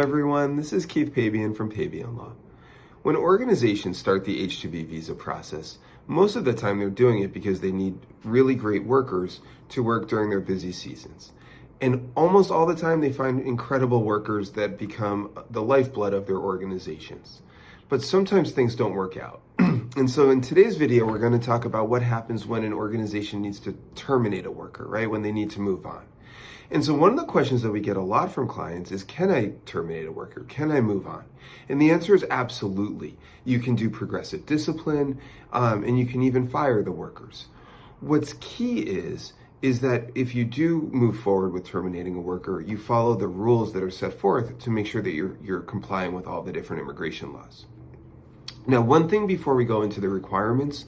everyone, this is Keith Pabian from Pabian Law. When organizations start the H-2B visa process, most of the time they're doing it because they need really great workers to work during their busy seasons. And almost all the time they find incredible workers that become the lifeblood of their organizations. But sometimes things don't work out. And so in today's video, we're going to talk about what happens when an organization needs to terminate a worker, right? When they need to move on. And so one of the questions that we get a lot from clients is, can I terminate a worker? Can I move on? And the answer is absolutely. You can do progressive discipline, and you can even fire the workers. What's key is that if you do move forward with terminating a worker, you follow the rules that are set forth to make sure that you're complying with all the different immigration laws. Now, one thing before we go into the requirements,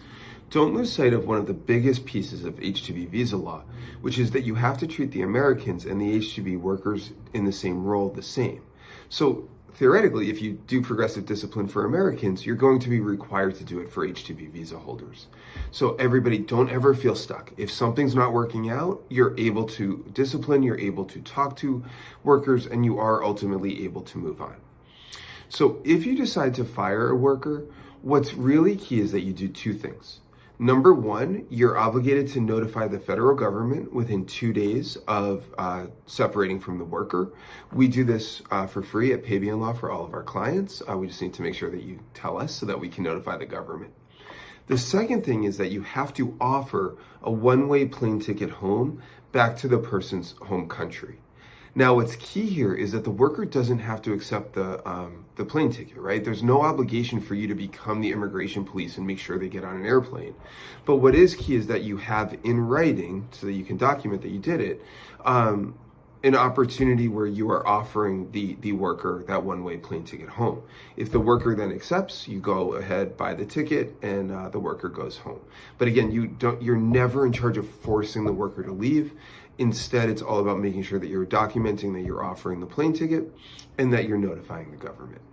don't lose sight of one of the biggest pieces of H-2B visa law, which is that you have to treat the Americans and the H-2B workers in the same role the same. So theoretically, if you do progressive discipline for Americans, you're going to be required to do it for H-2B visa holders. So everybody, don't ever feel stuck. If something's not working out, you're able to discipline, you're able to talk to workers, and you are ultimately able to move on. So if you decide to fire a worker, what's really key is that you do two things. Number one, you're obligated to notify the federal government within 2 days of separating from the worker. We do this for free at Pabian Law for all of our clients. We just need to make sure that you tell us so that we can notify the government. The second thing is that you have to offer a one-way plane ticket home back to the person's home country. Now, what's key here is that the worker doesn't have to accept the plane ticket, right? There's no obligation for you to become the immigration police and make sure they get on an airplane. But what is key is that you have in writing, so that you can document that you did it, an opportunity where you are offering the worker that one-way plane ticket home. If the worker then accepts, you go ahead, buy the ticket, and the worker goes home. But again, you're never in charge of forcing the worker to leave. Instead, it's all about making sure that you're documenting that you're offering the plane ticket and that you're notifying the government.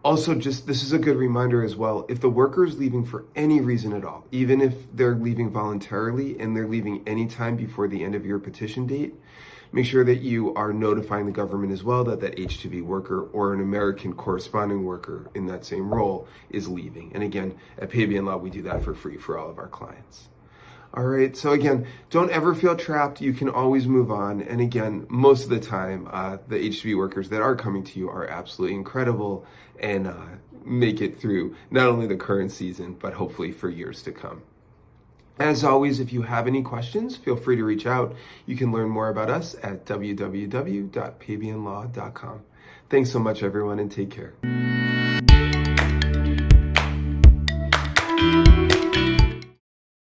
Also, this is a good reminder as well, if the worker is leaving for any reason at all, even if they're leaving voluntarily and they're leaving any time before the end of your petition date, make sure that you are notifying the government as well that that H-2B worker or an American corresponding worker in that same role is leaving. And again, at Pabian Law, we do that for free for all of our clients. All right, so again, don't ever feel trapped. You can always move on. And again, most of the time, the H-2B workers that are coming to you are absolutely incredible and make it through not only the current season, but hopefully for years to come. As always, if you have any questions, feel free to reach out. You can learn more about us at www.pabianlaw.com. Thanks so much, everyone, and take care.